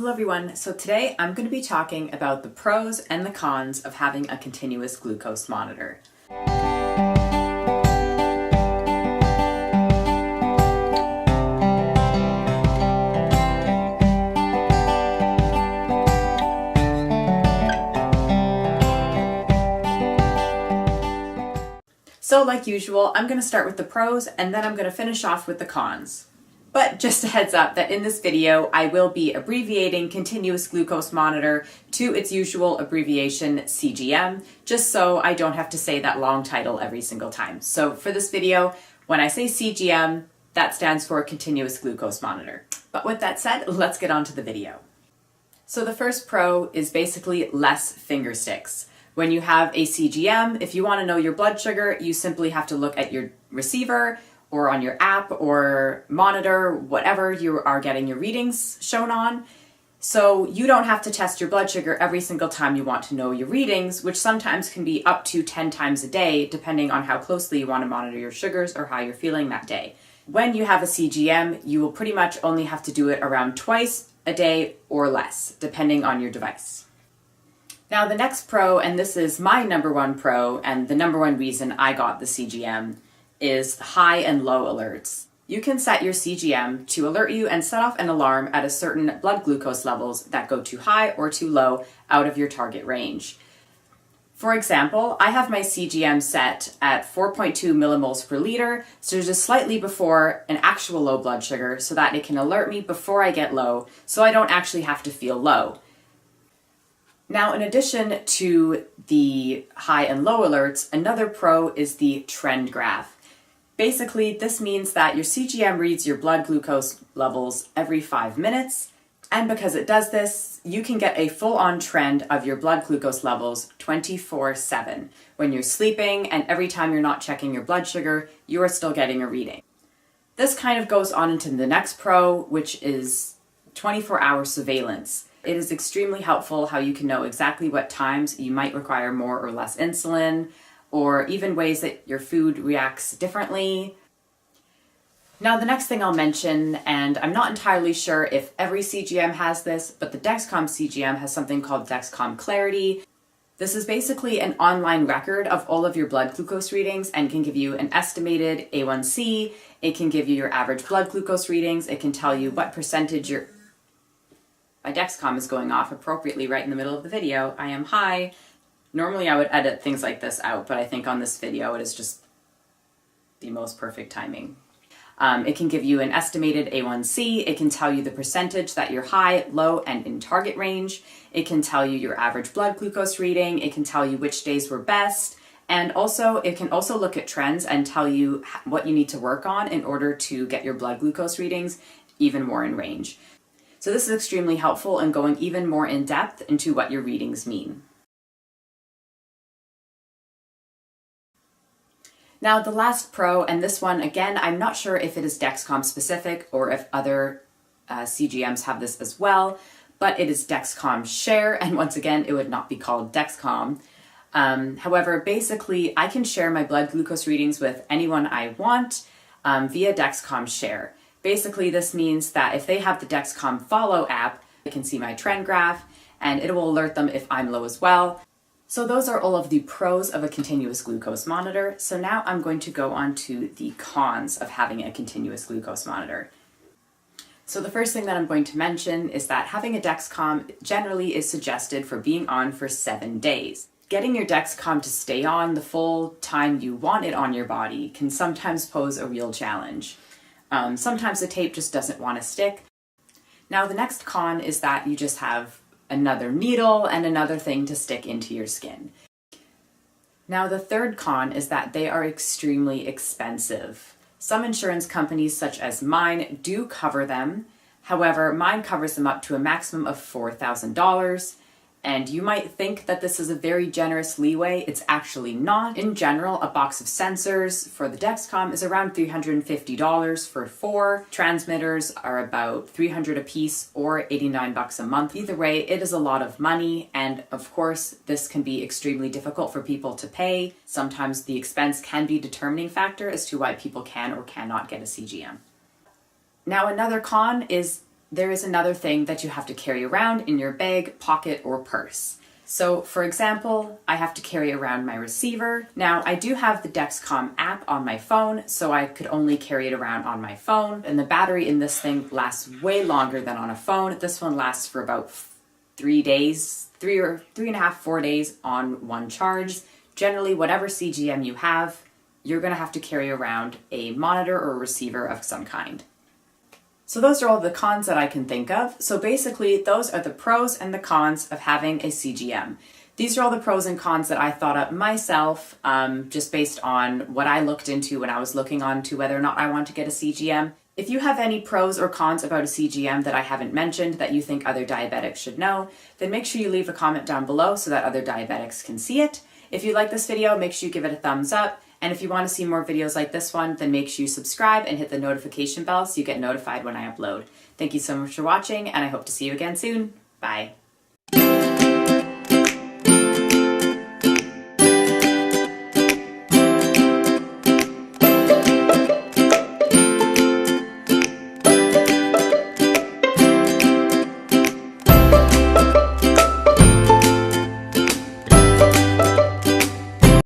Hello everyone, so today I'm going to be talking about the pros and the cons of having a continuous glucose monitor. So like usual, I'm going to start with the pros and then I'm going to finish off with the cons. But just a heads up that in this video, I will be abbreviating continuous glucose monitor to its usual abbreviation CGM, just so I don't have to say that long title every single time. So for this video, when I say CGM, that stands for continuous glucose monitor. But with that said, let's get on to the video. So the first pro is basically less finger sticks. When you have a CGM, if you want to know your blood sugar, you simply have to look at your receiver or on your app or monitor, whatever you are getting your readings shown on. So you don't have to test your blood sugar every single time you want to know your readings, which sometimes can be up to 10 times a day, depending on how closely you want to monitor your sugars or how you're feeling that day. When you have a CGM, you will pretty much only have to do it around twice a day or less, depending on your device. Now the next pro, and this is my number one pro, and the number one reason I got the CGM, is high and low alerts. You can set your CGM to alert you and set off an alarm at a certain blood glucose levels that go too high or too low out of your target range. For example, I have my CGM set at 4.2 millimoles per liter, so just slightly before an actual low blood sugar so that it can alert me before I get low, so I don't actually have to feel low. Now, in addition to the high and low alerts, another pro is the trend graph. Basically, this means that your CGM reads your blood glucose levels every 5 minutes, and because it does this, you can get a full-on trend of your blood glucose levels 24/7. When you're sleeping and every time you're not checking your blood sugar, you are still getting a reading. This kind of goes on into the next pro, which is 24-hour surveillance. It is extremely helpful how you can know exactly what times you might require more or less insulin, or even ways that your food reacts differently. Now the next thing I'll mention, and I'm not entirely sure if every CGM has this, but the Dexcom CGM has something called Dexcom Clarity. This is basically an online record of all of your blood glucose readings and can give you an estimated A1C, it can give you your average blood glucose readings, it can tell you what percentage my Dexcom is going off appropriately right in the middle of the video. I am high. Normally I would edit things like this out, but I think on this video it is just the most perfect timing. It can give you an estimated A1C, it can tell you the percentage that you're high, low, and in target range. It can tell you your average blood glucose reading, it can tell you which days were best, and also it can also look at trends and tell you what you need to work on in order to get your blood glucose readings even more in range. So this is extremely helpful in going even more in depth into what your readings mean. Now the last pro, and this one again, I'm not sure if it is Dexcom specific or if other CGMs have this as well, but it is Dexcom Share, and once again, it would not be called Dexcom. However, basically, I can share my blood glucose readings with anyone I want via Dexcom Share. Basically, this means that if they have the Dexcom Follow app, they can see my trend graph, and it will alert them if I'm low as well. So those are all of the pros of a continuous glucose monitor. So now I'm going to go on to the cons of having a continuous glucose monitor. So the first thing that I'm going to mention is that having a Dexcom generally is suggested for being on for 7 days. Getting your Dexcom to stay on the full time you want it on your body can sometimes pose a real challenge. Sometimes the tape just doesn't want to stick. Now the next con is that you just have another needle and another thing to stick into your skin. Now the third con is that they are extremely expensive. Some insurance companies such as mine do cover them. However, mine covers them up to a maximum of $4,000. And you might think that this is a very generous leeway. It's actually not. In general, a box of sensors for the Dexcom is around $350 for 4. Transmitters are about $300 a piece or $89 a month. Either way, it is a lot of money. And of course, this can be extremely difficult for people to pay. Sometimes the expense can be a determining factor as to why people can or cannot get a CGM. Now, another con is there is another thing that you have to carry around in your bag, pocket, or purse. So for example, I have to carry around my receiver. Now I do have the Dexcom app on my phone, so I could only carry it around on my phone. And the battery in this thing lasts way longer than on a phone. This one lasts for about 3 days, 3.5, 4 days on one charge. Generally, whatever CGM you have, you're gonna have to carry around a monitor or a receiver of some kind. So those are all the cons that I can think of. So basically, those are the pros and the cons of having a CGM. These are all the pros and cons that I thought up myself, just based on what I looked into when I was looking on to whether or not I want to get a CGM. If you have any pros or cons about a CGM that I haven't mentioned that you think other diabetics should know, then make sure you leave a comment down below so that other diabetics can see it. If you like this video, make sure you give it a thumbs up. And if you want to see more videos like this one, then make sure you subscribe and hit the notification bell so you get notified when I upload. Thank you so much for watching, and I hope to see you again soon. Bye.